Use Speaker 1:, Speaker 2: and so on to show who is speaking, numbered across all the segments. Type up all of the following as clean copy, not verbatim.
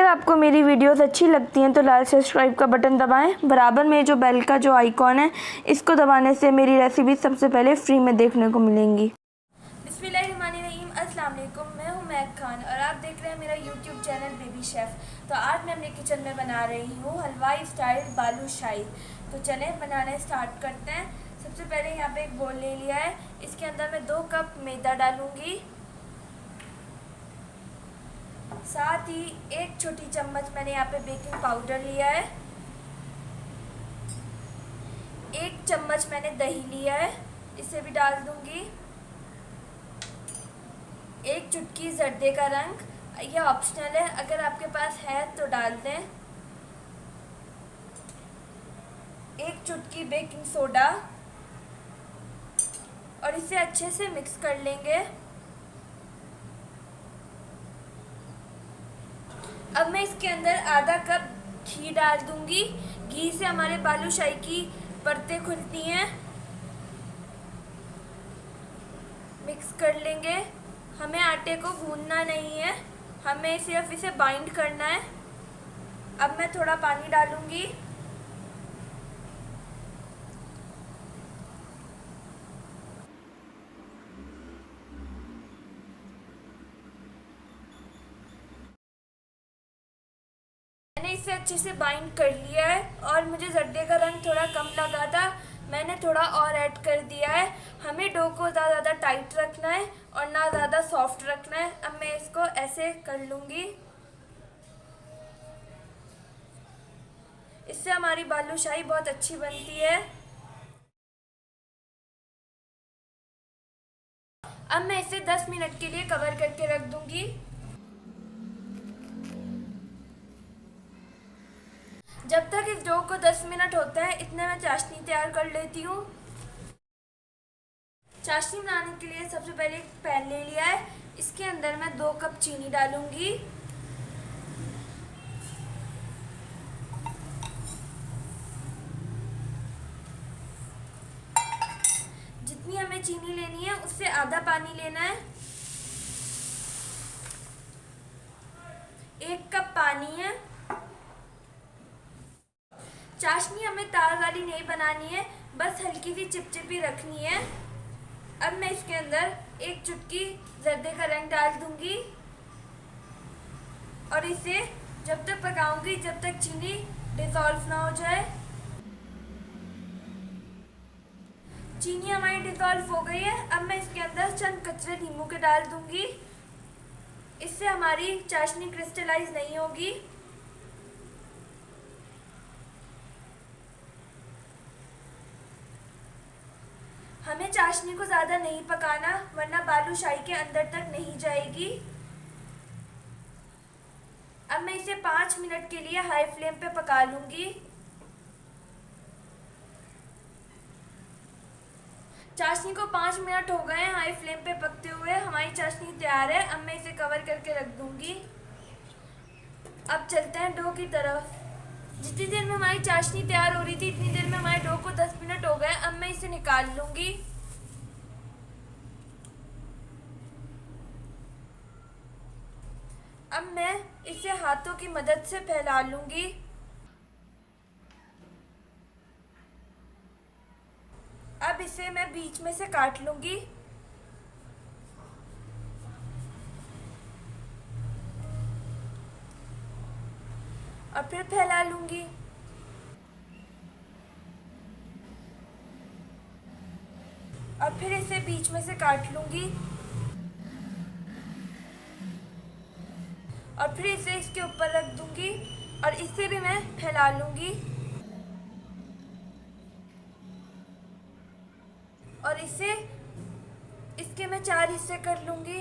Speaker 1: अगर आपको मेरी वीडियोस अच्छी लगती हैं तो लाल सब्सक्राइब का बटन दबाएं। बराबर में जो बेल का जो आइकॉन है इसको दबाने से मेरी रेसिपी सबसे पहले फ्री में देखने को मिलेंगी। बिस्मिल्लाहिर्रहमानिर्रहीम, अस्सलाम वालेकुम। मैं हूं महक खान और आप देख रहे हैं मेरा यूट्यूब चैनल बेबी शेफ़। तो आज मैं अपने किचन में बना रही हूँ हलवाई स्टाइल बालूशाही। तो चलें बनाने स्टार्ट करते हैं। सबसे पहले यहाँ पे एक बोल ले लिया है, इसके अंदर मैं 2 कप मैदा डालूँगी। साथ ही 1 छोटी चम्मच मैंने यहाँ पे बेकिंग पाउडर लिया है। 1 चम्मच मैंने दही लिया है, इसे भी डाल दूंगी। 1 चुटकी जर्दे का रंग, यह ऑप्शनल है, अगर आपके पास है तो डाल दें। 1 चुटकी बेकिंग सोडा और इसे अच्छे से मिक्स कर लेंगे। अब मैं इसके अंदर आधा कप घी डाल दूंगी। घी से हमारे बालूशाही की परतें खुलती हैं। मिक्स कर लेंगे। हमें आटे को गूंदना नहीं है, हमें सिर्फ इसे बाइंड करना है। अब मैं थोड़ा पानी डालूंगी। मैंने इसे अच्छे से बाइंड कर लिया है और मुझे जर्दे का रंग थोड़ा कम लगा था, मैंने थोड़ा और ऐड कर दिया है। हमें डो को ज़्यादा टाइट रखना है और ना ज़्यादा सॉफ्ट रखना है। अब मैं इसको ऐसे कर लूँगी, इससे हमारी बालूशाही बहुत अच्छी बनती है। अब मैं इसे 10 मिनट के लिए कवर करके रख दूँगी। जब तक इस डो को 10 मिनट होता है इतने में चाशनी तैयार कर लेती हूँ। चाशनी बनाने के लिए सबसे पहले एक पैन ले लिया है, इसके अंदर मैं 2 कप चीनी डालूंगी। जितनी हमें चीनी लेनी है उससे आधा पानी लेना है। 1 कप पानी है। चाशनी हमें तार वाली नहीं बनानी है, बस हल्की सी चिपचिपी रखनी है। अब मैं इसके अंदर 1 चुटकी जर्दे का रंग डाल दूंगी और इसे जब तक पकाऊंगी जब तक चीनी डिसॉल्व ना हो जाए। चीनी हमारी डिसॉल्व हो गई है। अब मैं इसके अंदर चंद कच्चे नींबू के डाल दूंगी, इससे हमारी चाशनी क्रिस्टलाइज नहीं होगी। हमें चाशनी को ज़्यादा नहीं पकाना वरना बालूशाही के अंदर तक नहीं जाएगी। अब मैं इसे 5 मिनट के लिए हाई फ्लेम पे पका लूँगी। चाशनी को 5 मिनट हो गए हैं हाई फ्लेम पे पकते हुए, हमारी चाशनी तैयार है। अब मैं इसे कवर करके रख दूँगी। अब चलते हैं डो की तरफ। जितनी देर में हमारी चाशनी तैयार हो रही थी इतनी देर में हमारे डो को 10 मिनट हो गए। अब मैं इसे निकाल लूँगी। अब मैं इसे हाथों की मदद से फैला लूँगी। अब इसे मैं बीच में से काट लूँगी। और फिर फैला लूँगी। और फिर इसे बीच में से काट लूँगी और फिर इसे इसके ऊपर रख दूँगी और इसे भी मैं फैला लूँगी और इसके मैं 4 हिस्से कर लूँगी।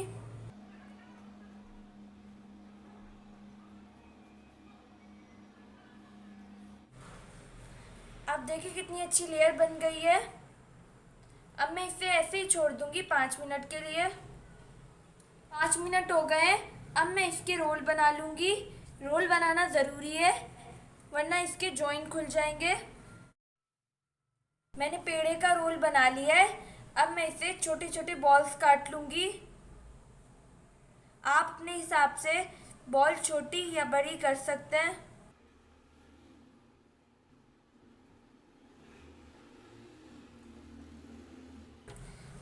Speaker 1: आप देखिए कितनी अच्छी लेयर बन गई है। अब मैं इसे ऐसे ही छोड़ दूँगी 5 मिनट के लिए। 5 मिनट हो गए। अब मैं इसके रोल बना लूँगी। रोल बनाना ज़रूरी है वरना इसके जॉइंट खुल जाएंगे। मैंने पेड़े का रोल बना लिया है। अब मैं इसे छोटे छोटे बॉल्स काट लूँगी। आप अपने हिसाब से बॉल छोटी या बड़ी कर सकते हैं।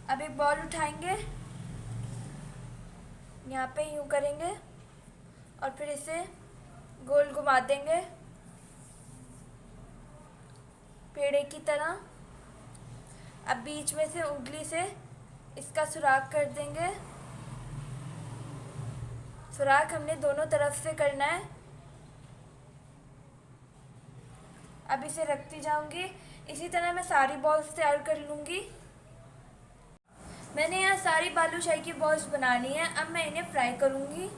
Speaker 1: अब एक बॉल उठाएंगे, यहाँ पे यूँ करेंगे और फिर इसे गोल घुमा देंगे पेड़े की तरह। अब बीच में से उंगली से इसका सुराख कर देंगे। सुराख हमने दोनों तरफ से करना है। अब इसे रखती जाऊंगी। इसी तरह मैं सारी बॉल्स तैयार कर लूँगी। मैंने यहाँ सारी बालूशाही की बॉल्स बना ली हैं। अब मैं इन्हें फ्राई करूँगी।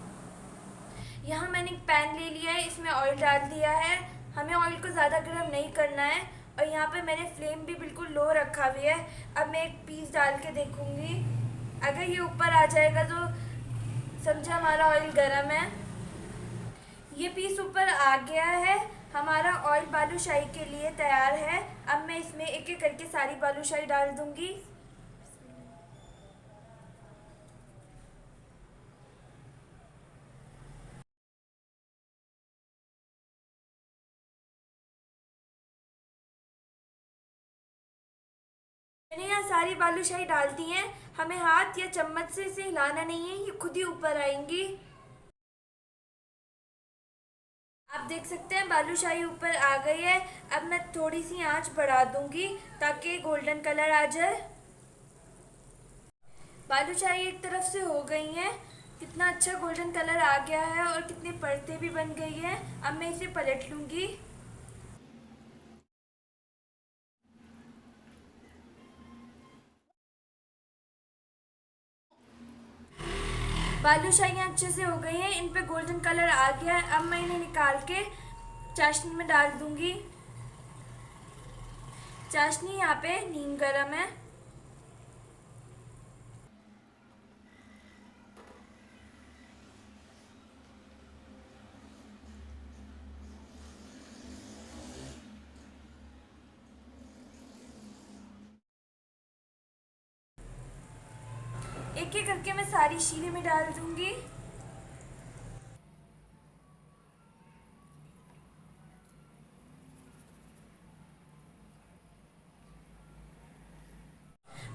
Speaker 1: यहाँ मैंने एक पैन ले लिया है, इसमें ऑयल डाल दिया है। हमें ऑयल को ज़्यादा गर्म नहीं करना है और यहाँ पे मैंने फ्लेम भी बिल्कुल लो रखा हुआ है। अब मैं एक पीस डाल के देखूँगी, अगर ये ऊपर आ जाएगा तो समझा हमारा ऑयल गर्म है। ये पीस ऊपर आ गया है, हमारा ऑयल बालूशाही के लिए तैयार है। अब मैं इसमें एक एक करके सारी बालूशाही डाल दूँगी। मैंने यहाँ सारी बालूशाही डाल दी हैं। हमें हाथ या चम्मच से इसे हिलाना नहीं है, ये खुद ही ऊपर आएंगी। आप देख सकते हैं बालूशाही ऊपर आ गई है। अब मैं थोड़ी सी आंच बढ़ा दूंगी ताकि गोल्डन कलर आ जाए। बालूशाही एक तरफ से हो गई है, कितना अच्छा गोल्डन कलर आ गया है और कितनी परतें भी बन गई हैं। अब मैं इसे पलट लूँगी। बालूशाही अच्छे से हो गई हैं, इन पे गोल्डन कलर आ गया है। अब मैं इन्हें निकाल के चाशनी में डाल दूंगी। चाशनी यहाँ पे नीम गरम है। एक एक करके मैं सारी शीरे में डाल दूंगी।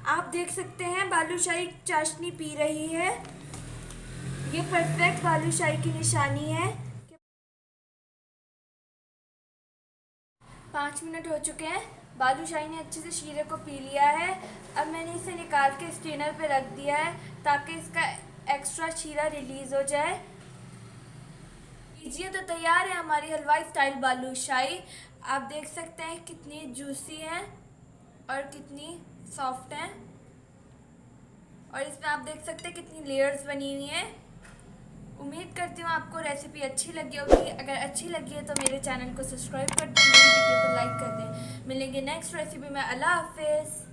Speaker 1: आप देख सकते हैं बालूशाही चाशनी पी रही है। ये परफेक्ट बालूशाही की निशानी है। 5 मिनट हो चुके हैं, बालूशाही ने अच्छे से शीरे को पी लिया है। अब मैंने इसे निकाल के स्ट्रेनर पे रख दिया है ताकि इसका एक्स्ट्रा शीरा रिलीज़ हो जाए। लीजिए, तो तैयार है हमारी हलवाई स्टाइल बालूशाही। आप देख सकते हैं कितनी जूसी है और कितनी सॉफ्ट है, और इसमें आप देख सकते हैं कितनी लेयर्स बनी हुई हैं। उम्मीद करती हूँ आपको रेसिपी अच्छी लगी होगी। अगर अच्छी लगी है तो मेरे चैनल को सब्सक्राइब कर दें, मेरी वीडियो को लाइक कर दें। मिलेंगे नेक्स्ट रेसिपी में। अल्लाह हाफिज़।